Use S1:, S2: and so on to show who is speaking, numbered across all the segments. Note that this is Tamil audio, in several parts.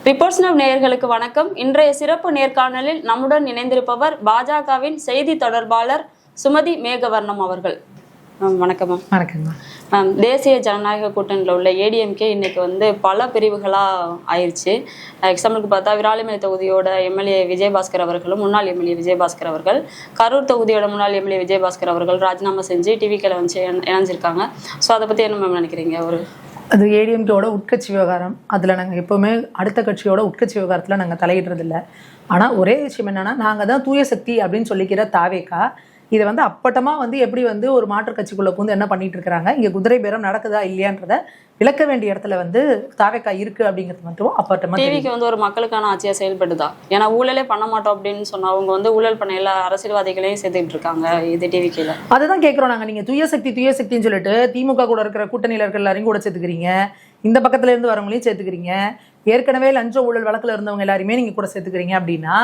S1: ரிப்போர்ட்ஸ் நவ் நேயர்களுக்கு வணக்கம். இன்றைய சிறப்பு நேர்காணலில் நம்முடன் இணைந்திருப்பவர் பாஜகவின் செய்தி தொடர்பாளர் சுமதி மேகவர்ணம் அவர்கள். வணக்கம் மேம்.
S2: வணக்கம்
S1: மேம். தேசிய ஜனநாயக கூட்டணியில் உள்ள ஏடிஎம்கே இன்னைக்கு பல பிரிவுகளாக ஆயிடுச்சு. எக்ஸாம்பிளுக்கு பார்த்தா விராலிமலை தொகுதியோட எம்எல்ஏ விஜயபாஸ்கர் அவர்களும் முன்னாள் எம்எல்ஏ விஜயபாஸ்கர் அவர்கள், கரூர் தொகுதியோட முன்னாள் எம்எல்ஏ விஜயபாஸ்கர் அவர்கள் ராஜினாமா செஞ்சு டிவிக்கில் இணைஞ்சிருக்காங்க. ஸோ அதை பற்றி என்ன மேம் நினைக்கிறீங்க?
S2: அது ஏடிஎம்கேவோட உட்கட்சி விவகாரம். அதில் நாங்கள் எப்போவுமே அடுத்த கட்சியோட உட்கட்சி விவகாரத்தில் நாங்கள் தலையிடுறதில்லை. ஆனால் ஒரே விஷயம் என்னென்னா, நாங்கள் தான் தூய சக்தி அப்படின்னு சொல்லிக்கிற தாவேக்கா இதை அப்பட்டமாக எப்படி ஒரு மாற்றுக் கட்சிக்குள்ளே பூந்து என்ன பண்ணிட்டு இருக்கிறாங்க, இங்கே குதிரை பேரம் நடக்குதா இல்லையான்றதை விளக்க வேண்டிய இடத்துல தாவேக்கா இருக்கு அப்படிங்கிறது மட்டும் அப்பட்டமா.
S1: டிவிக்கு ஒரு மக்களுக்கான ஆட்சியாக செயல்படுதா? ஏன்னா ஊழலே பண்ண மாட்டோம் அப்படின்னு சொன்னா அவங்க ஊழல் பண்ண எல்லா அரசியல்வாதிகளையும் சேர்த்துட்டு இருக்காங்க இது டிவிக்கில.
S2: அதுதான் கேட்குறோம் நாங்கள். நீங்கள் தூய சக்தின்னு சொல்லிட்டு திமுக கூட இருக்கிற கூட்டணியில் இருக்கிற எல்லாரையும் கூட சேர்த்துக்கிறீங்க, இந்த பக்கத்துல இருந்து வரவங்களையும் சேர்த்துக்கிறீங்க, ஏற்கனவே லஞ்ச ஊழல் வழக்கில் இருந்தவங்க எல்லாருமே நீங்கள் கூட சேர்த்துக்கிறீங்க. அப்படின்னா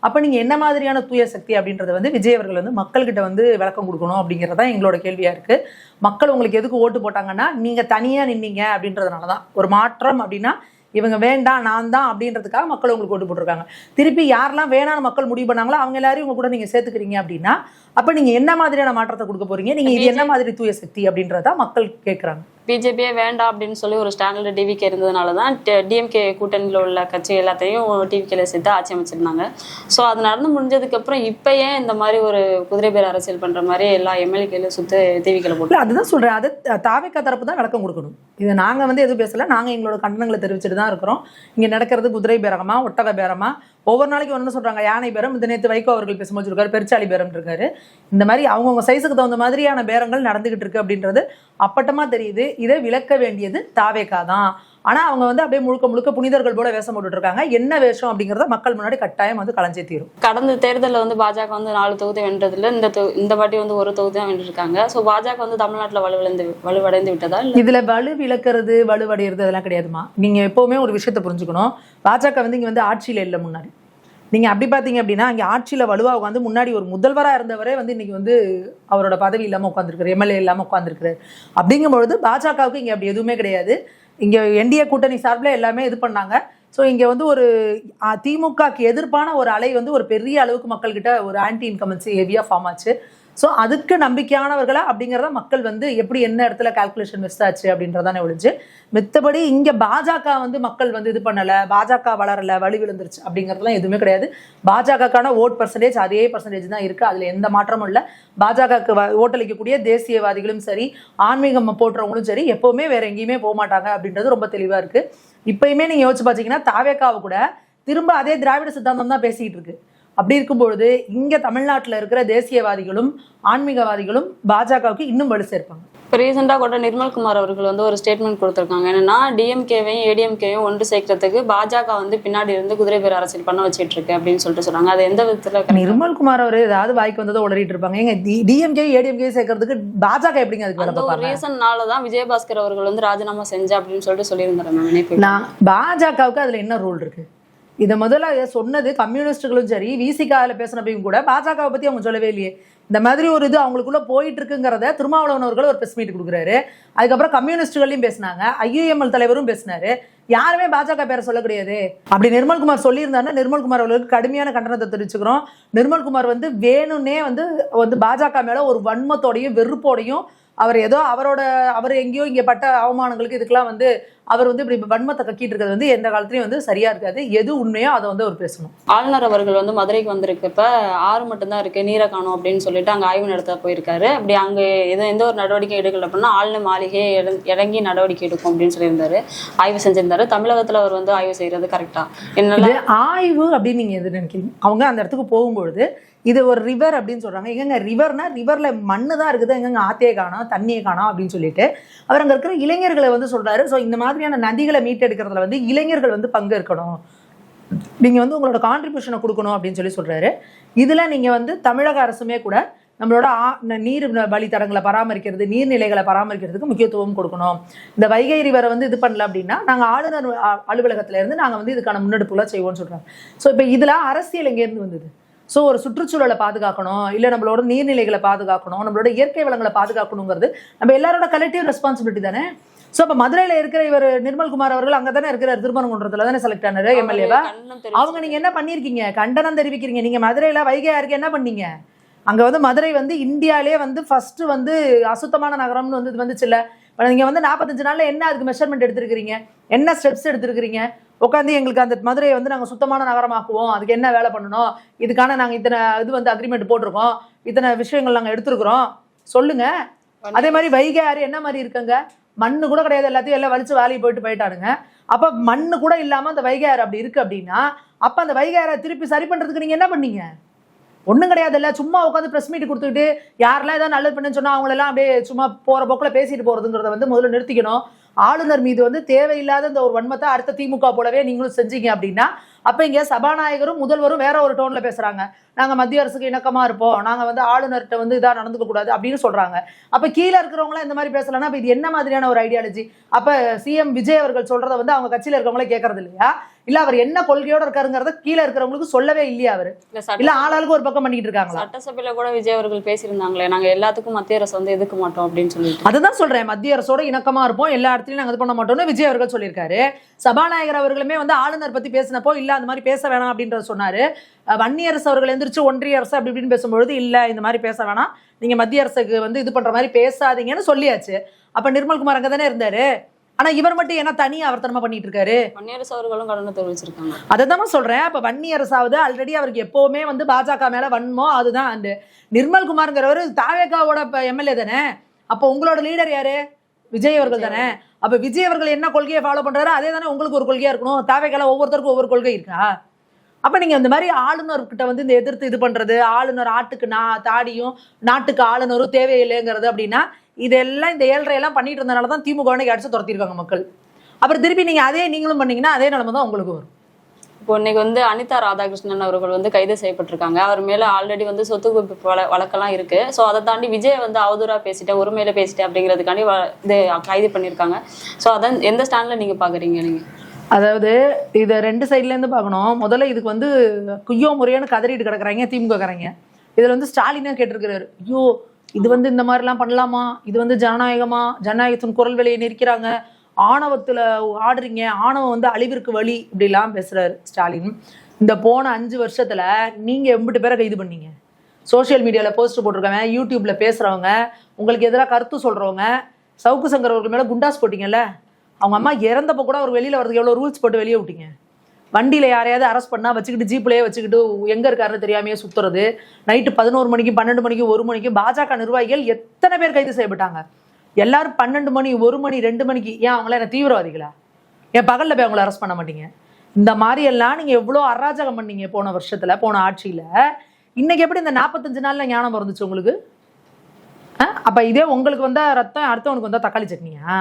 S2: அப்போ நீங்கள் என்ன மாதிரியான தூய சக்தி அப்படின்றத விஜய் அவர்கள் மக்கள்கிட்ட விளக்கம் கொடுக்கணும் அப்படிங்கிறதான் எங்களோட கேள்வியாக இருக்குது. மக்கள் உங்களுக்கு எதுக்கு ஓட்டு போட்டாங்கன்னா, நீங்கள் தனியாக நின்னீங்க அப்படின்றதுனால தான். ஒரு மாற்றம் அப்படின்னா இவங்க வேண்டாம் நான் தான் அப்படின்றதுக்காக மக்கள் உங்களுக்கு ஓட்டு போட்டிருக்காங்க. திருப்பி யாரெல்லாம் வேணான்னு மக்கள் முடிவு பண்ணாங்களோ அவங்க எல்லாரையும் உங்க கூட நீங்கள் சேர்த்துக்கிறீங்க. அப்படின்னா அப்போ நீங்கள் என்ன மாதிரியான மாற்றத்தை கொடுக்க போறீங்க, நீங்கள் இது என்ன மாதிரி தூய சக்தி அப்படின்றத மக்கள் கேட்குறாங்க.
S1: பிஜேபியே வேண்டாம் அப்படின்னு சொல்லி ஒரு ஸ்டாண்டில் டிவிகே இருந்ததுனால தான் டிஎம்கே கூட்டணியில் உள்ள கட்சி எல்லாத்தையும் டிவிகேல சேர்த்து ஆட்சி அமைச்சிருந்தாங்க. ஸோ அது நடந்து முடிஞ்சதுக்கப்புறம் இப்போ ஏன் இந்த மாதிரி ஒரு குதிரை பேர் அரசியல் பண்ணுற மாதிரி எல்லா எம்எல்ஏக்களையும் சுற்று டிவிகேல போட்டு?
S2: அதுதான் சொல்கிறேன். அது தாவேக்கா தரப்பு தான் விளக்கம் கொடுக்கணும். இதை நாங்கள் எதுவும் பேசலை. நாங்கள் எங்களோட கண்டனங்களை தெரிவிச்சுட்டு தான் இருக்கிறோம். இங்கே நடக்கிறது குதிரை பேரமா ஒட்டக பேரமா, ஒவ்வொரு நாளைக்கு ஒன்று சொல்கிறாங்க யானை பேரம். இந்த நேற்று வைகோ அவர்கள் பேசும்போது இருக்காரு பெருச்சாளி பேரம் இருக்காரு. இந்த மாதிரி அவங்கவுங்க சைஸுக்கு தகுந்த மாதிரியான பேரங்கள் நடந்துகிட்டு இருக்கு அப்படின்றது அப்பட்டமா தெரியுது. இதை விளக்க வேண்டியது தாவேக்கா தான். ஆனால் அவங்க அப்படியே முழுக்க முழுக்க புனிதர்கள் போல வேஷம் போட்டுட்டு இருக்காங்க. என்ன வேஷம் அப்படிங்கிறத மக்கள் முன்னாடி கட்டாயம் கலைஞ்சே தீரும்.
S1: கடந்த தேர்தலில் பாஜக 4 தொகுதி வென்றதுல இந்த வாட்டி ஒரு தொகுதி தான் வென்றிருக்காங்க. ஸோ பாஜக தமிழ்நாட்டில் வலுவடைந்து விட்டதா?
S2: இதுல வலுவிழக்கிறது வலுவடைகிறது அதெல்லாம் கிடையாதுமா. நீங்க எப்பவுமே ஒரு விஷயத்த புரிஞ்சுக்கணும். பாஜக இங்க ஆட்சியில இல்லை. முன்னாடி நீங்க அப்படி பாத்தீங்க அப்படின்னா இங்க ஆட்சியில வலுவா முன்னாடி ஒரு முதல்வராக இருந்தவரே இன்னைக்கு அவரோட பதவி இல்லாம உட்காந்துருக்காரு, எம்எல்ஏ இல்லாம உட்காந்துருக்காரு. அப்படிங்கும்பொழுது பாஜகவுக்கு இங்க அப்படி எதுவுமே கிடையாது. இங்க என்டிஏ கூட்டணி சார்பில் எல்லாமே இது பண்ணாங்க. ஸோ இங்கே ஒரு திமுகக்கு எதிர்ப்பான ஒரு அலை ஒரு பெரிய அளவுக்கு மக்கள்கிட்ட ஒரு ஆன்டி இன்கமன்சி ஹெவியாக ஃபார்ம் ஆச்சு. ஸோ அதுக்கு நம்பிக்கையானவர்களா அப்படிங்கிறத மக்கள் எப்படி என்ன இடத்துல கால்குலேஷன் மிஸ் ஆச்சு அப்படின்றதானே ஒழிஞ்சு, மித்தபடி இங்கே பாஜக மக்கள் இது பண்ணலை, பாஜக வளரலை, வலி விழுந்துருச்சு அப்படிங்கிறதுலாம் எதுவுமே கிடையாது. பாஜகக்கான ஓட் பர்சன்டேஜ் அதே பர்சன்டேஜ் தான் இருக்குது. அதில் எந்த மாற்றமும் இல்லை. பாஜகவுக்கு ஓட்டளிக்கக்கூடிய தேசியவாதிகளும் சரி, ஆன்மீகம் போட்டுறவங்களும் சரி, எப்போவுமே வேற எங்கேயுமே போக மாட்டாங்க அப்படின்றது ரொம்ப தெளிவாக இருக்குது. இப்பயுமே நீங்கள் யோசிச்சு பார்த்தீங்கன்னா தாவேக்காவை கூட திரும்ப அதே திராவிட சித்தாந்தம் தான் பேசிக்கிட்டு இருக்கு. அப்படி இருக்கும்பொழுது இங்க தமிழ்நாட்டில் இருக்கிற தேசியவாதிகளும் ஆன்மீகவாதிகளும் பாஜகவுக்கு இன்னும் வலு சேர்ப்பாங்க.
S1: இப்போ ரீசெண்டாக கூட நிர்மல்குமார் அவர்கள் ஒரு ஸ்டேட்மெண்ட் கொடுத்துருக்காங்க. என்னன்னா டிஎம்கேவையும் ஏடிஎம்கேவையும் ஒன்று சேர்க்கறதுக்கு பாஜக பின்னாடி இருந்து குதிரை பேர் அரசியல் பண்ண வச்சிட்டு இருக்கு அப்படின்னு சொல்லிட்டு சொன்னாங்க. அது எந்த விதத்துல?
S2: நிர்மல்குமார் அவர் ஏதாவது வாய்க்கு வந்ததை உளறிட்டு இருப்பாங்க. எங்க டிஎம்கே ஏடிஎம்கே சேர்க்கறதுக்கு பாஜக எப்படிங்க அதுக்கு
S1: ஒரு ரீசன்னால தான் விஜயபாஸ்கர் அவர்கள் ராஜினாமா செஞ்ச அப்படின்னு சொல்லிட்டு சொல்லியிருந்தாரு.
S2: நான் பாஜகவுக்கு அதுல என்ன ரூல் இருக்கு? இதை முதல்ல சொன்னது கம்யூனிஸ்டுகளும் சரி, விசிகாவில் பேசினப்பையும் கூட பாஜகவை பற்றி அவங்க சொல்லவே இல்லையே. இந்த மாதிரி ஒரு இது அவங்களுக்குள்ள போயிட்டு இருக்குங்கிறத திருமாவளவன் அவர்கள் ஒரு பிரஸ் மீட் கொடுக்குறாரு. அதுக்கப்புறம் கம்யூனிஸ்டுகளையும் பேசினாங்க, ஐயுஎம்எல் தலைவரும் பேசினாரு. யாருமே பாஜக பேரை சொல்ல கிடையாது. அப்படி நிர்மல்குமார் சொல்லியிருந்தாருன்னா நிர்மல்குமார் அவர்களுக்கு கடுமையான கண்டனத்தை தெரிவிச்சுக்கிறோம். நிர்மல்குமார் வேணும்னே பாஜக மேல ஒரு வன்மத்தோடையும் வெறுப்போடையும் அவர் ஏதோ அவர் எங்கேயோ இங்கே பட்ட அவமானங்களுக்கு இதுக்கெல்லாம் அவர் இப்படி வன்மத்தை கக்கிட்டு இருக்கிறது எந்த காலத்துலையும் சரியா இருக்காது. எது உண்மையோ அதை அவர் பேசணும்.
S1: ஆளுநர் அவர்கள் மதுரைக்கு வந்திருக்கப்ப 6 மட்டும்தான் இருக்கு, நீரை காணும் அப்படின்னு சொல்லிட்டு அங்கே ஆய்வு நடத்த போயிருக்காரு. அப்படி அங்கே எந்த ஒரு நடவடிக்கை எடுக்கல அப்படின்னா ஆளுநர் மாளிகை இறங்கி நடவடிக்கை எடுக்கும் அப்படின்னு சொல்லியிருந்தாரு. ஆய்வு செஞ்சிருந்தாரு. தமிழகத்தில் அவர் ஆய்வு செய்யறது கரெக்டா? என்ன
S2: ஆய்வு அப்படின்னு நீங்க எது நினைக்கிறீங்க? அவங்க அந்த இடத்துக்கு போகும்பொழுது இது ஒரு ரிவர் அப்படின்னு சொல்றாங்க. எங்க ரிவர்னா ரிவர்ல மண்ணு தான் இருக்குது, எங்க ஆத்தையே காணோம் தண்ணியை காணோம் அப்படின்னு சொல்லிட்டு அவர் அங்க இருக்கிற இளைஞர்களை சொல்றாரு. ஸோ இந்த மாதிரியான நதிகளை மீட்டெடுக்கிறதுல இளைஞர்கள் பங்கு இருக்கணும், நீங்க உங்களோட கான்ட்ரிபியூஷனை கொடுக்கணும் அப்படின்னு சொல்றாரு. இதுல நீங்க தமிழக அரசுமே கூட நம்மளோட நீர் வழித்தடங்களை பராமரிக்கிறது, நீர்நிலைகளை பராமரிக்கிறதுக்கு முக்கியத்துவம் கொடுக்கணும். இந்த வைகை ரிவரை இது பண்ணல அப்படின்னா நாங்கள் ஆளுநர் அலுவலகத்துல இருந்து நாங்கள் இதுக்கான முன்னெடுப்புகளை செய்வோம்னு சொல்றாங்க. ஸோ இப்போ இதுல அரசியல் எங்கேருந்து வந்தது? ஸோ ஒரு சுற்றுச்சூழலை பாதுகாக்கணும், இல்லை நம்மளோட நீர்நிலைகளை பாதுகாக்கணும், நம்மளோட இயற்கை வளங்களை பாதுகாக்கணுங்கிறது நம்ம எல்லாரோட கலெக்டிவ் ரெஸ்பான்சிபிலிட்டி தானே. சோ அப்ப மதுரையில இருக்கிற இவர் நிர்மல்குமார் அவர்கள் அங்கதானே இருக்கிறார், திருப்பரங்குன்றத்துல தானே செலக்ட் ஆனாரு எம்எல்ஏவா. அவங்க நீங்க என்ன பண்ணிருக்கீங்க, கண்டனம் தெரிவிக்கிறீங்க. நீங்க மதுரையில வைகையாருக்கு என்ன பண்ணீங்க? அங்க வந்து மதுரை வந்து இந்தியாலே வந்து ஃபர்ஸ்ட் வந்து அசுத்தமான நகரம்னு வந்து வந்துச்சு இல்ல. நீங்க வந்து 45 நாள்ல என்ன அதுக்கு மெஷர்மெண்ட் எடுத்திருக்கீங்க, என்ன ஸ்டெப்ஸ் எடுத்திருக்கீங்க? உட்காந்து எங்களுக்கு அந்த மதுரையை வந்து நாங்க சுத்தமான நகரமாக்குவோம், அதுக்கு என்ன வேலை பண்ணணும், இதுக்கான நாங்க இத்தனை இது வந்து அக்ரிமெண்ட் போட்டிருக்கோம், இத்தனை விஷயங்கள் நாங்க எடுத்திருக்கிறோம் சொல்லுங்க. அதே மாதிரி வைகை ஆறு என்ன மாதிரி இருக்குங்க, மண்ணு கூட கிடையாது, எல்லாத்தையும் எல்லாம் வலிச்சு வேலையை போயிட்டானுங்க. அப்ப மண்ணு கூட இல்லாம அந்த வைகை ஆறு அப்படி இருக்கு அப்படின்னா அப்ப அந்த வைகை ஆறை திருப்பி சரி பண்றதுக்கு நீங்க என்ன பண்ணீங்க? ஒண்ணும் கிடையாது இல்ல. சும்மா உட்காந்து பிரஸ் மீட் கொடுத்துக்கிட்டு யாரெல்லாம் ஏதாவது நல்லது பண்ணுன்னு சொன்னா அவங்களெல்லாம் அப்படியே சும்மா போற போக்குல பேசிட்டு போறதுங்கிறத வந்து முதல்ல நிறுத்திக்கணும். ஆளுநர் மீது வந்து தேவையில்லாத இந்த ஒரு வன்மத்தை அடுத்த திமுக போலவே நீங்களும் செஞ்சீங்க அப்படின்னா அப்ப இங்க சபாநாயகரும் முதல்வரும் வேற ஒரு டோன்ல பேசுறாங்க. நாங்க மத்திய அரசுக்கு இணக்கமா இருப்போம், நாங்க வந்து ஆளுநர்கிட்ட வந்து இதா நடந்துக்க கூடாது அப்படின்னு சொல்றாங்க. அப்ப கீழே இருக்கிறவங்களாம் இந்த மாதிரி பேசலன்னா அப்ப இது என்ன மாதிரியான ஒரு ஐடியாலஜி? அப்ப சிஎம் விஜய் அவர்கள் சொல்றதை வந்து அவங்க கட்சியில இருக்கவங்களே கேட்கறது இல்லையா? இல்ல அவர் என்ன கொள்கையோட இருக்காருங்கிறத கீழே இருக்கிறவங்களுக்கு சொல்லவே இல்லையா? அவரு இல்ல ஆளாளுக்கு ஒரு பக்கம் பண்ணிட்டு இருக்காங்க.
S1: சட்டசபையில கூட விஜய் அவர்கள் பேசியிருந்தாங்களே, நாங்க எல்லாத்துக்கும் மத்திய அரசு வந்து எதுக்க மாட்டோம் அப்படின்னு சொல்லிட்டு.
S2: அதுதான் சொல்றேன், மத்திய அரசோட இணக்கமா இருப்போம், எல்லா இடத்துலயும் நாங்க இது பண்ண மாட்டோம்னு விஜய் அவர்கள் சொல்லியிருக்காரு. சபாநாயகர் அவர்களுமே வந்து ஆளுநர் பத்தி பேசினப்போ இல்ல அந்த மாதிரி பேச வேணாம் அப்படின்றத சொன்னாரு. வன்னியரசு அவர்கள் எந்திரிச்சு ஒன்றிய அரசு அப்படி இப்படின்னு பேசும்பொழுது இல்ல இந்த மாதிரி பேச வேணாம், நீங்க மத்திய அரசுக்கு வந்து இது பண்ற மாதிரி பேசாதீங்கன்னு சொல்லியாச்சு. அப்ப நிர்மல்குமார் அங்கதானே இருந்தாரு. ஆனா இவர் மட்டும் என்ன தனியா அவர்த்தனமா பண்ணிட்டு இருக்காரு?
S1: வன்னியரசு அவர்களும் கடனை தெரிவிச்சிருக்காங்க.
S2: அதான் சொல்றேன். அப்ப வன்னியரசாவது ஆல்ரெடி அவருக்கு எப்பவுமே வந்து பாஜக மேல வன்மோ அதுதான். அந்த நிர்மல்குமார்ங்கிறவர் தாவேகாவோட எம்எல்ஏ தானே. அப்ப உங்களோட லீடர் யாரு? விஜய் அவர்கள் தானே. அப்ப விஜய் அவர்கள் என்ன கொள்கையை ஃபாலோ பண்றாரு அதே தானே உங்களுக்கு ஒரு கொள்கையா இருக்கணும். தாவேகால ஒவ்வொருத்தருக்கும் ஒவ்வொரு கொள்கை இருக்கா? அப்ப நீங்க இந்த மாதிரி ஆளுநர்கிட்ட வந்து இந்த எதிர்த்து இது பண்றது, ஆளுநர் ஆட்டுக்கு தாடியும் நாட்டுக்கு ஆளுநரும் தேவையில்லைங்கிறது அப்படின்னா இதெல்லாம் இந்த 7.5 எல்லாம் பண்ணிட்டு இருந்தனாலதான் திமுக அடிச்சு துரத்திருக்காங்க மக்கள். அப்புறம் திருப்பி நீங்க அதே நீங்களும் பண்ணீங்கன்னா அதே நிலைமை தான் உங்களுக்கு வரும்.
S1: இப்போ இன்னைக்கு வந்து அனிதா ராதாகிருஷ்ணன் அவர்கள் வந்து கைது செய்யப்பட்டிருக்காங்க. அவர் மேல ஆல்ரெடி வந்து சொத்து குவிப்பு வழக்கெல்லாம் இருக்கு. ஸோ அதை தாண்டி விஜய் வந்து அவதூறா பேசிட்டேன், ஒருமையில பேசிட்டேன் அப்படிங்கிறதுக்காண்டி இது கைது பண்ணியிருக்காங்க. ஸோ அதான் எந்த ஸ்டாண்ட்ல நீங்க பாக்குறீங்க? நீங்க
S2: அதாவது இதை 2 சைட்ல இருந்து பார்க்கணும். முதல்ல இதுக்கு வந்து குய்யோ முறையானு கதறிட்டு கிடக்குறாங்க திமுக காரங்க. இதுல வந்து ஸ்டாலினா கேட்டிருக்கிறாரு, ஐயோ இது வந்து இந்த மாதிரி எல்லாம் பண்ணலாமா, இது வந்து ஜனநாயகமா, ஜனநாயகத்தின் குரல் விலையை நெரிக்கிறாங்க, ஆணவத்துல ஆடுறீங்க, ஆணவம் வந்து அழிவிற்கு வழி இப்படி எல்லாம் பேசுறாரு ஸ்டாலின். இந்த போன 5 வருஷத்துல நீங்க எம்பிட்டு பேரை கைது பண்ணீங்க? சோசியல் மீடியால போஸ்ட் போட்டிருக்கவங்க, யூடியூப்ல பேசுறவங்க, உங்களுக்கு எதிராக கருத்து சொல்றவங்க, சவுக்கு சங்கர் அவர்கள் மேல குண்டாஸ் போட்டீங்கல்ல, அவங்க அம்மா இறந்தப்ப கூட அவர் வெளியில வரதுக்கு எவ்வளவு ரூல்ஸ் போட்டு வெளியே விட்டீங்க. வண்டியில யாரையாவது அரெஸ்ட் பண்ணா வச்சுக்கிட்டு ஜீப்லயே வச்சுக்கிட்டு எங்க இருக்காருன்னு தெரியாமையே சுத்துறது, நைட்டு 11 மணிக்கு 12 மணிக்கு 1 மணிக்கு பாஜக நிர்வாகிகள் எத்தனை பேர் கைது செய்யப்பட்டாங்க? எல்லாரும் 12 மணி 1 மணி 2 மணிக்கு. ஏன் அவங்கள என்ன தீவிரவாதிகளா? ஏன் பகல்ல போய் அவங்களை அரெஸ்ட் பண்ண மாட்டீங்க? இந்த மாதிரி எல்லாம் நீங்க எவ்வளவு அராஜகம் பண்ணீங்க போன வருஷத்துல, போன ஆட்சியில. இன்னைக்கு எப்படி இந்த 45 நாள்ல ஞானம் வந்துச்சு உங்களுக்கு? அப்ப இதே உங்களுக்கு வந்தா ரத்தம், அடுத்தவனுக்கு வந்தா தக்காளி சட்னியா?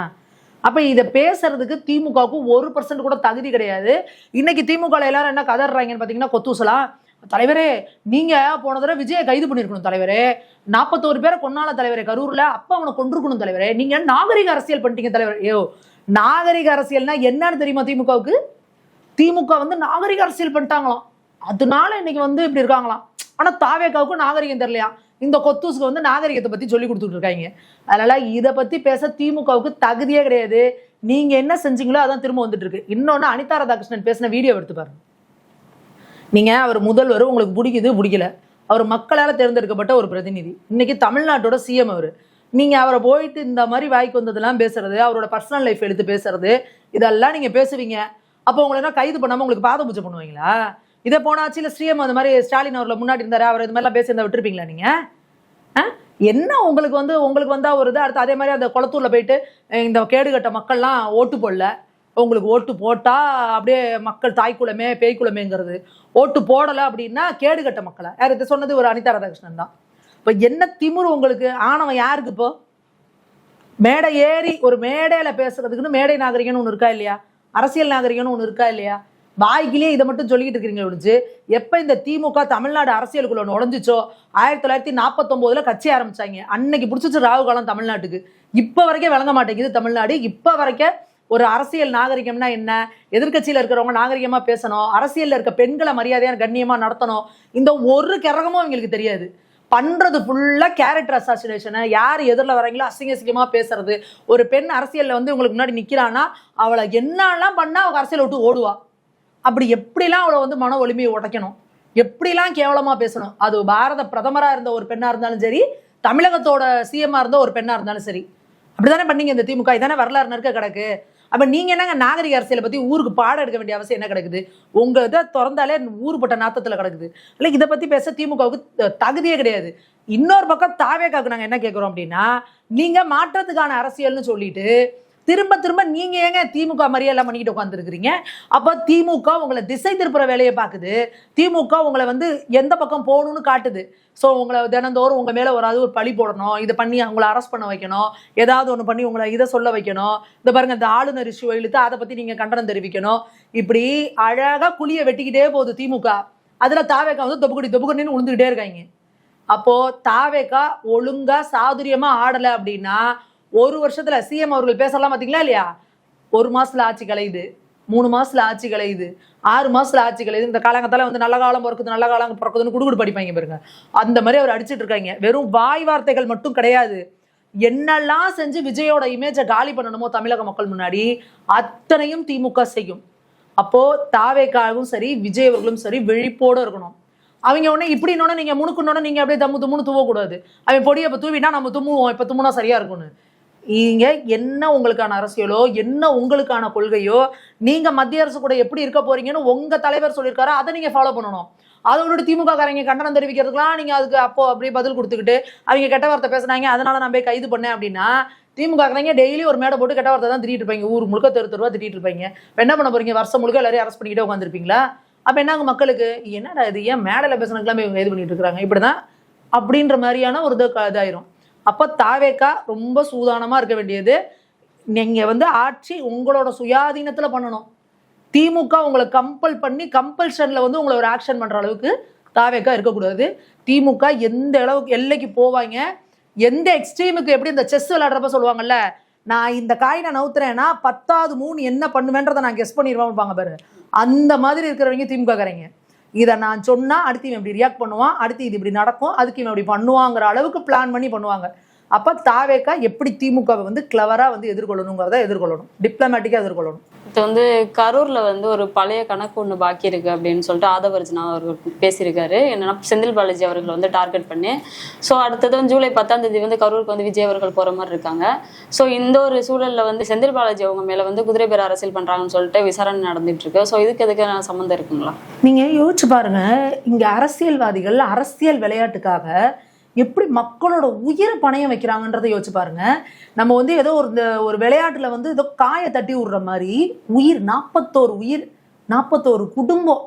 S2: அப்ப இதை பேசுறதுக்கு திமுகவுக்கு 1% கூட தகுதி கிடையாது. இன்னைக்கு திமுக எல்லாரும் என்ன கதறாங்கன்னு பாத்தீங்கன்னா, கொத்தூசலா தலைவரே நீங்க போன தடவை விஜயை கைது பண்ணிருக்கணும் தலைவரே, 41 பேரை கொன்னால தலைவரே கரூர்ல, அப்ப அவனை கொண்டிருக்கணும் தலைவரே, நீங்க நாகரிக அரசியல் பண்ணிட்டீங்க தலைவர். ஐயோ நாகரிக அரசியல்னா என்னன்னு தெரியுமா திமுகவுக்கு? திமுக வந்து நாகரிக அரசியல் பண்ணிட்டாங்களாம், அதனால இன்னைக்கு வந்து இப்படி இருக்காங்களாம். ஆனா தாவேகாவுக்கு நாகரிகம் தெரியலையா, இந்த கொத்தூசுக்கு வந்து நாகரிகத்தை பத்தி சொல்லி கொடுத்துட்டு இருக்காங்க. அதனால இதை பத்தி பேச திமுகவுக்கு தகுதியே கிடையாது. நீங்க என்ன செஞ்சீங்களோ அதான் திரும்ப வந்துட்டு இருக்கு. இன்னொன்னு அனிதா ராதாகிருஷ்ணன் பேசின வீடியோ எடுத்து பாருங்க. நீங்க அவர் முதல்வர், உங்களுக்கு பிடிக்கல, அவர் மக்களால் தேர்ந்தெடுக்கப்பட்ட ஒரு பிரதிநிதி, இன்னைக்கு தமிழ்நாட்டோட சிஎம் அவரு. நீங்க அவரை போயிட்டு இந்த மாதிரி வாய்க்கு வந்ததெல்லாம் பேசுறது, அவரோட பர்சனல் லைஃப் எடுத்து பேசுறது, இதெல்லாம் நீங்க பேசுவீங்க. அப்போ உங்களை என்ன கைது பண்ணாம உங்களுக்கு பாத பூஜை பண்ணுவீங்களா? இதை போன ஆட்சியில ஸ்ரீஎம் அந்த மாதிரி ஸ்டாலின் அவர்ல முன்னாடி இருந்தாரு, அவர் இது மாதிரிலாம் பேசி விட்டுருப்பீங்களா நீங்க? என்ன உங்களுக்கு வந்தா ஒரு இது அடுத்து அதே மாதிரி அந்த குளத்தூர்ல போயிட்டு இந்த கேடுகட்ட மக்கள்லாம் ஓட்டு போடல, உங்களுக்கு ஓட்டு போட்டா அப்படியே மக்கள் தாய்க்குளமே பேய்க்குளமேங்கிறது, ஓட்டு போடல அப்படின்னா கேடுகட்ட மக்களை. யார் இதை சொன்னது? ஒரு அனிதா ராதாகிருஷ்ணன் தான். இப்ப என்ன திமிரு உங்களுக்கு, ஆணவம் யாருக்கு? இப்போ மேடை ஏறி ஒரு மேடையில பேசுறதுக்குன்னு மேடை நாகரிகம்னு ஒண்ணு இருக்கா இல்லையா? அரசியல் நாகரிகம்னு ஒண்ணு இருக்கா இல்லையா? வாய்க்கிலேயே இதை மட்டும் சொல்லிக்கிட்டு இருக்கிறீங்க ஒழிஞ்சு, எப்ப இந்த திமுக தமிழ்நாடு அரசியலுக்குள்ள நுழைஞ்சிச்சோ 1949 கட்சி ஆரம்பிச்சாங்க, அன்னைக்கு பிடிச்சிச்சு ராகு காலம் தமிழ்நாட்டுக்கு. இப்ப வரைக்கும் விளங்க மாட்டேங்குது தமிழ்நாடு. இப்ப வரைக்கும் ஒரு அரசியல் நாகரிகம்னா என்ன, எதிர்கட்சியில இருக்கிறவங்க நாகரிகமா பேசணும், அரசியல்ல இருக்க பெண்களை மரியாதையா கண்ணியமா நடத்தணும், இந்த ஒரு கிரகமும் அவங்களுக்கு தெரியாது. பண்றது ஃபுல்லா கேரக்டர் அசாசினேஷனை, யார் எதிரில் வராங்களோ அசிங்கமா பேசுறது. ஒரு பெண் அரசியல்ல வந்து உங்களுக்கு முன்னாடி நிக்கிறான்னா அவளை என்னெல்லாம் பண்ணா அவ அரசியலை விட்டு ஓடுவா. அப்படி எப்படிலாம் அவளை வந்து மன ஒளிமையை உடைக்கணும், எப்படிலாம் கேவலமா பேசணும். அது பாரத பிரதமரா இருந்த ஒரு பெண்ணா இருந்தாலும் சரி, தமிழகத்தோட சிஎம்மா இருந்த ஒரு பெண்ணா இருந்தாலும் சரி, அப்படித்தானே பண்ணீங்க இந்த திமுக. இதானே வரலாறு நறுக்க கிடக்கு. அப்ப நீங்க என்னங்க நாகரிக அரசியலை பத்தி ஊருக்கு பாடம் எடுக்க வேண்டிய அவசியம் என்ன கிடக்குது? உங்க இதை திறந்தாலே ஊருப்பட்ட நாத்தத்துல கிடக்குது. இல்லை, இதை பத்தி பேச திமுகவுக்கு தகுதியே கிடையாது. இன்னொரு பக்கம் தாவேக்காக்கு நாங்க என்ன கேட்கிறோம் அப்படின்னா, நீங்க மாற்றத்துக்கான அரசியல்னு சொல்லிட்டு திரும்ப திரும்ப நீங்க ஏங்க திமுக மாதிரியே எல்லாம் பண்ணிக்கிட்டு உட்காந்துருக்கிறீங்க? அப்ப திமுக உங்களை திசை திருப்புற வேலையை பார்க்குது. திமுக உங்களை வந்து எந்த பக்கம் போகணும்னு காட்டுது. ஸோ உங்களை தினந்தோறும் உங்க மேல ஒரு பழி போடணும், இதை பண்ணி உங்களை அரெஸ்ட் பண்ண வைக்கணும், ஏதாவது ஒன்று பண்ணி உங்களை இதை சொல்ல வைக்கணும். இந்த பாருங்க, இந்த ஆளுநர் இஷ்யூ இழுத்து அதை பத்தி நீங்க கண்டனம் தெரிவிக்கணும். இப்படி அழகா குழியை வெட்டிக்கிட்டே போகுது திமுக. அதுல தாவேக்கா வந்து தொப்புக்கடின்னு உளுந்துக்கிட்டே இருக்காங்க. அப்போ தாவேக்கா ஒழுங்கா சாதுரியமா ஆடல அப்படின்னா, ஒரு வருஷத்துல சிஎம் அவர்கள் பேசலாம் பாத்தீங்களா இல்லையா? 1 மாசத்துல ஆட்சி கலையுது, 3 மாசத்துல ஆட்சி கலையுது, 6 மாசத்துல ஆட்சி கலையுது. இந்த காலங்கத்தால வந்து நல்ல காலம் பிறக்குது, நல்ல காலம் பிறக்குதுன்னு குடுகுடு படிப்பாங்க பாருங்க. அந்த மாதிரி அவர் அடிச்சிட்டு இருக்காங்க. வெறும் வாய் வார்த்தைகள் மட்டும் கிடையாது, என்னெல்லாம் செஞ்சு விஜயோட இமேஜை காலி பண்ணணுமோ தமிழக மக்கள் முன்னாடி அத்தனையும் திமுக செய்யும். அப்போ தாவேக்காவும் சரி, விஜய் அவர்களும் சரி விழிப்போட இருக்கணும். அவங்க உடனே இப்படின்னு நீங்க முணுக்குன்னு நீங்க அப்படியே தம்மு தும்முன்னு தூவக்கூடாது. அவன் பொடியை இப்ப தூவினா நம்ம தும்முவோம், இப்ப தும்முனா சரியா இருக்கும்னு. நீங்க என்ன உங்களுக்கான அரசியலோ, என்ன உங்களுக்கான கொள்கையோ, நீங்க மத்திய அரசு கூட எப்படி இருக்க போறீங்கன்னு உங்க தலைவர் சொல்லியிருக்காரு, அதை நீங்க ஃபாலோ பண்ணணும். அதோட திமுக காரங்க கண்டனம் தெரிவிக்கிறதுக்குலாம் நீங்க அதுக்கு அப்போ அப்படியே பதில் கொடுத்துக்கிட்டு அவங்க கெட்ட வார்த்தை பேசுனாங்க அதனால நான் போய் கைது பண்ணேன் அப்படின்னா, திமுக காரங்க டெய்லி ஒரு மேடை போட்டு கெட்ட வார்த்தை தான் திட்டிட்டு இருப்பாங்க. ஊர் முழுக்க தெருவா திட்டிட்டு இருப்பாங்க. என்ன பண்ண போறீங்க? வருஷம் முழுக்க எல்லாரையும் அரெஸ்ட் பண்ணிக்கிட்டே உட்காந்துருப்பீங்களா? அப்ப என்னங்க மக்களுக்கு என்னடா இது, ஏன் மேடையில பேசுனதுக்கெல்லாம் இவங்க இது பண்ணிட்டு இருக்காங்க இப்படிதான் அப்படின்ற மாதிரியான ஒரு இதாயிரும். அப்ப தாவேக்கா ரொம்ப சூதானமா இருக்க வேண்டியது. நீங்க வந்து ஆட்சி உங்களோட சுயாதீனத்துல பண்ணணும். திமுக உங்களை கம்பல் பண்ணி கம்பல்ஷன்ல வந்து உங்களை ஒரு ஆக்ஷன் பண்ற அளவுக்கு தாவேக்கா இருக்கக்கூடாது. திமுக எந்த அளவுக்கு எல்லைக்கு போவாங்க, எந்த எக்ஸ்ட்ரீமுக்கு, எப்படி இந்த செஸ் விளையாடுறப்ப சொல்லுவாங்கல்ல, நான் இந்த காயினை நவுத்துறேன்னா 10வது மூணு என்ன பண்ணுவேன்றதை நான் கெஸ் பண்ணிடுவாங்க பாரு, அந்த மாதிரி இருக்கிறவங்க திமுக காரங்க. இதை நான் சொன்னா அடுத்து இவன் இப்படி ரியாக்ட் பண்ணுவான், அடுத்து இது இப்படி நடக்கும், அதுக்கு இவன் இப்படி பண்ணுவாங்கிற அளவுக்கு பிளான் பண்ணி பண்ணுவாங்க. அப்ப தாவேக்கா எப்படி திமுகவை வந்து கிளவரா வந்து எதிர்கொள்ளணுங்கிறத எதிர்கொள்ளணும், டிப்ளமேட்டிக்கா எதிர்கொள்ளணும்.
S1: இப்போ வந்து கரூர்ல வந்து ஒரு பழைய கணக்கு ஒன்று பாக்கி இருக்கு அப்படின்னு சொல்லிட்டு ஆதவர்ஜனா அவர்கள் பேசியிருக்காரு. என்னன்னா செந்தில் பாலாஜி அவர்கள் வந்து டார்கெட் பண்ணி, ஸோ அடுத்தது வந்து ஜூலை 10ஆம் தேதி வந்து கரூருக்கு வந்து விஜய் அவர்கள் போற மாதிரி இருக்காங்க. ஸோ இந்த ஒரு சூழல்ல வந்து செந்தில் பாலாஜி அவங்க மேல வந்து குதிரை பேர் அரசியல் பண்றாங்கன்னு சொல்லிட்டு விசாரணை நடந்துட்டு இருக்கு. ஸோ இதுக்கு எதுக்கு சம்மந்தம் இருக்குங்களா? நீங்க
S2: யோசிச்சு பாருங்க, இங்க அரசியல்வாதிகள் அரசியல் விளையாட்டுக்காக எப்படி மக்களோட உயிரை பணையம் வைக்கிறாங்கன்றதை யோசிச்சு பாருங்க. நம்ம வந்து ஏதோ ஒரு விளையாட்டுல வந்து ஏதோ காய தட்டி விடுற மாதிரி உயிர், 41 உயிர், 41 குடும்பம்.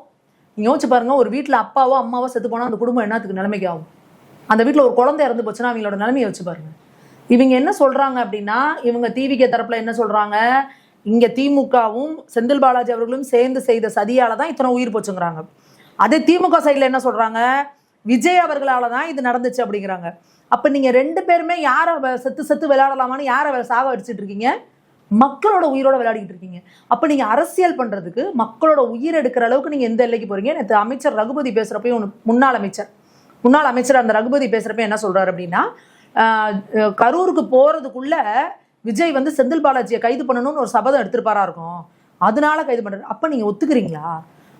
S2: யோசிச்சு பாருங்க, ஒரு வீட்டுல அப்பாவோ அம்மாவோ செத்து போனா அந்த குடும்பம் என்னத்துக்கு நிலைமைக்கு ஆகும்? அந்த வீட்டுல ஒரு குழந்தை இறந்து போச்சுன்னா அவங்களோட நிலைமையை வச்சு பாருங்க. இவங்க என்ன சொல்றாங்க அப்படின்னா, இவங்க டிவிகே தரப்புல என்ன சொல்றாங்க, இங்க திமுகவும் செந்தில் பாலாஜி அவர்களும் சேர்ந்து செய்த சதியாலதான் இத்தனை உயிர் போச்சுங்கிறாங்க. அதே திமுக சைட்ல என்ன சொல்றாங்க, விஜய் அவர்களால தான் இது நடந்துச்சு அப்படிங்கிறாங்க. அப்ப நீங்க 2 பேருமே யாரை செத்து விளையாடலாமான்னு யாரை சாக அடிச்சுட்டு இருக்கீங்க? மக்களோட உயிரோட விளையாடிட்டு இருக்கீங்க. அப்ப நீங்க அரசியல் பண்றதுக்கு மக்களோட உயிர் எடுக்கிற அளவுக்கு நீங்க எந்த எல்லைக்கு போறீங்க? நேற்று அமைச்சர் ரகுபதி பேசுறப்ப, முன்னாள் அமைச்சர் அந்த ரகுபதி பேசுறப்ப என்ன சொல்றாரு அப்படின்னா, கரூருக்கு போறதுக்குள்ள விஜய் வந்து செந்தில் பாலாஜியை கைது பண்ணணும்னு ஒரு சபதம் எடுத்திருப்பாரா இருக்கும், அதனால கைது பண்றாரு. அப்ப நீங்க ஒத்துக்கிறீங்களா?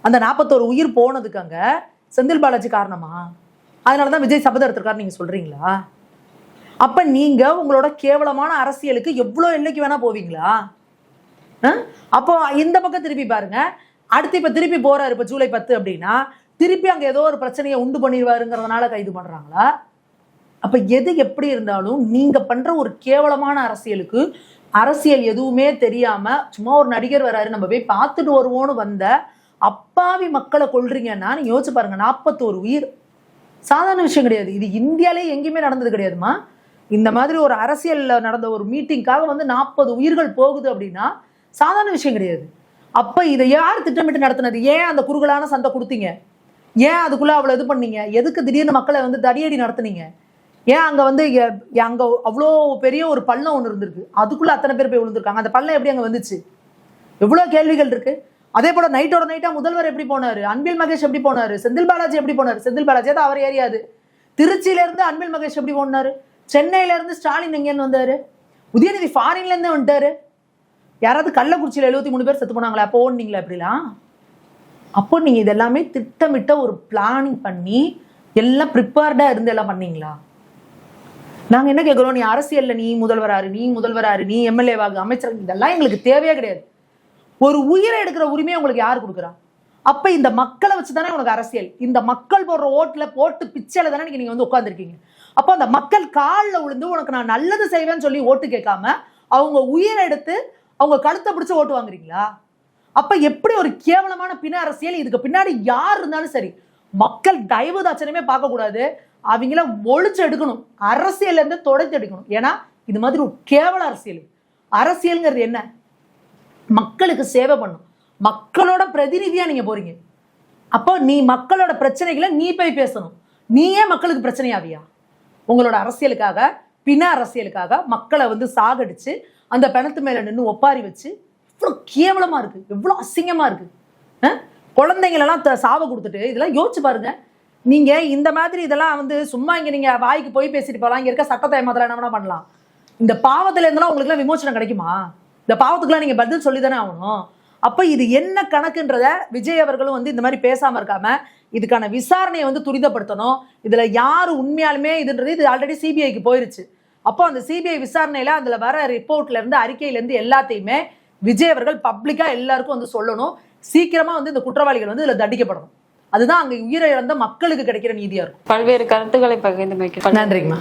S2: அந்த 41 உயிர் போனதுக்கு அங்க செந்தில் பாலாஜி காரணமா? அதனாலதான் விஜய் சபதம் எடுத்திருக்காரு நீங்க சொல்றீங்களா? அப்ப நீங்க உங்களோட கேவலமான அரசியலுக்கு எவ்வளவு எல்லைக்கு வேணா போவீங்களா? அப்போ இந்த பக்கம் திருப்பி பாருங்க, அடுத்து இப்ப திருப்பி போறாரு, இப்ப ஜூலை 10 அப்படின்னா திருப்பி அங்க ஏதோ ஒரு பிரச்சனையை உண்டு பண்ணிடுவாருங்கிறதுனால கைது பண்றாங்களா? அப்ப எது எப்படி இருந்தாலும் நீங்க பண்ற ஒரு கேவலமான அரசியலுக்கு, அரசியல் எதுவுமே தெரியாம சும்மா ஒரு நடிகர் வராரு நம்ம போய் பார்த்துட்டு வருவோன்னு வந்த அப்பாவி மக்களை கொல்றீங்கன்னா நீங்க யோசிச்சு பாருங்க. 41 உயிர் சாதாரண விஷயம் கிடையாது. இது இந்தியாலே எங்கேயுமே நடந்தது கிடையாதுமா. இந்த மாதிரி ஒரு அரசியல்ல நடந்த ஒரு மீட்டிங்காக வந்து 40 உயிர்கள் போகுது அப்படின்னா சாதாரண விஷயம் கிடையாது. அப்ப இதை யார் திட்டமிட்டு நடத்தினது? ஏன் அந்த குறுகலான சந்தை கொடுத்தீங்க? ஏன் அதுக்குள்ள அவ்வளவு இது பண்ணீங்க? எதுக்கு திடீர்னு மக்களை வந்து தடியடி நடத்துனீங்க? ஏன் அங்க வந்து அங்க அவ்வளோ பெரிய ஒரு பள்ளம் ஒன்று இருந்திருக்கு, அதுக்குள்ள அத்தனை பேர் போய் விழுந்திருக்காங்க. அந்த பள்ளம் எப்படி அங்க வந்துச்சு? எவ்வளவு கேள்விகள் இருக்கு. அதே போல நைட்டா முதல்வர் எப்படி போனாரு, அன்பில் மகேஷ் எப்படி போனாரு, செந்தில் பாலாஜி எப்படி போனாரு? செந்தில் பாலாஜி தான் அவர் ஏரியாது. திருச்சியில இருந்து அன்பில் மகேஷ் எப்படி ஓடினாரு? சென்னையில இருந்து ஸ்டாலின் எங்கேருந்து வந்தாரு? உதயநிதி ஃபாரின்ல இருந்து வந்துட்டாரு. யாராவது கள்ளக்குறிச்சியில 73 பேர் செத்து போனாங்களா? அப்போ ஓடுனீங்களா இப்படிலாம்? அப்போ நீங்க இதெல்லாமே திட்டமிட்ட ஒரு பிளானிங் பண்ணி எல்லாம் ப்ரிப்பேர்டா இருந்து எல்லாம் பண்ணீங்களா? நாங்க என்ன கேட்கிறோம், நீ அரசியல்ல நீ முதல்வராரு, நீ எம்எல்ஏவாக, அமைச்சர், இதெல்லாம் எங்களுக்கு தேவையே கிடையாது. ஒரு உயிரை எடுக்கிற உரிமையை உங்களுக்கு யார் கொடுக்குறா? அப்ப இந்த மக்களை வச்சுதானே உனக்கு அரசியல். இந்த மக்கள் போடுற ஓட்டுல போட்டு பிச்சையில தானே நீங்க வந்து உட்கார்ந்துருக்கீங்க. அப்போ அந்த மக்கள் காலில் விழுந்து உனக்கு நான் நல்லது செய்வேன்னு சொல்லி ஓட்டு கேட்காம அவங்க உயிரை எடுத்து அவங்க கழுத்தை பிடிச்சு ஓட்டு வாங்குறீங்களா? அப்ப எப்படி ஒரு கேவலமான பிண அரசியல். இதுக்கு பின்னாடி யார் இருந்தாலும் சரி, மக்கள் தயவுதாட்சணமே பார்க்க கூடாது, அவங்கள ஒழிச்சு எடுக்கணும், அரசியல் இருந்து தொடச்சு எடுக்கணும். ஏன்னா இது மாதிரி ஒரு கேவல அரசியல். அரசியல்ங்கிறது என்ன? மக்களுக்கு சேவை பண்ணும், மக்களோட பிரதிநிதியா நீங்க போறீங்க. அப்போ நீ மக்களோட பிரச்சனைகளை நீ போய் பேசணும். நீயே மக்களுக்கு பிரச்சனையாவியா? உங்களோட அரசியலுக்காக, பிண அரசியலுக்காக மக்களை வந்து சாகடிச்சு அந்த பிணத்து மேல நின்று ஒப்பாரி வச்சு எவ்வளவு கேவலமா இருக்கு, எவ்வளவு அசிங்கமா இருக்கு. குழந்தைங்களெல்லாம் சாவ கொடுத்துட்டு இதெல்லாம் யோசிச்சு பாருங்க. நீங்க இந்த மாதிரி இதெல்லாம் வந்து சும்மா இங்க நீங்க வாய்க்கு போய் பேசிட்டு போகலாம், இங்க இருக்க சட்டத்தை ஏமாத்தலாம், என்ன வேணா பண்ணலாம். இந்த பாவத்துல இருந்தெல்லாம் உங்களுக்கு எல்லாம் விமோசனம் கிடைக்குமா? இந்த பாவத்துக்குலாம் நீங்க பதில் சொல்லிதானே ஆகணும். அப்ப இது என்ன கணக்குன்றத விஜய் அவர்களும் வந்து இந்த மாதிரி பேசாம இருக்காம இதுக்கான விசாரணையை வந்து துரிதப்படுத்தணும். இதுல யாரு உண்மையாலுமே இதுன்றது இது ஆல்ரெடி சிபிஐக்கு போயிருச்சு. அப்போ அந்த சிபிஐ விசாரணையில அதுல வர ரிப்போர்ட்ல இருந்து, அறிக்கையில இருந்து எல்லாத்தையுமே விஜய் அவர்கள் பப்ளிக்கா எல்லாருக்கும் வந்து சொல்லணும். சீக்கிரமா வந்து இந்த குற்றவாளிகள் வந்து இதுல தண்டிக்கப்படணும். அதுதான் அங்க உயிரிழந்த மக்களுக்கு கிடைக்கிற நீதியா இருக்கும்.
S1: பல்வேறு கருத்துக்களை பகிர்ந்து
S2: நன்றிங்கம்மா.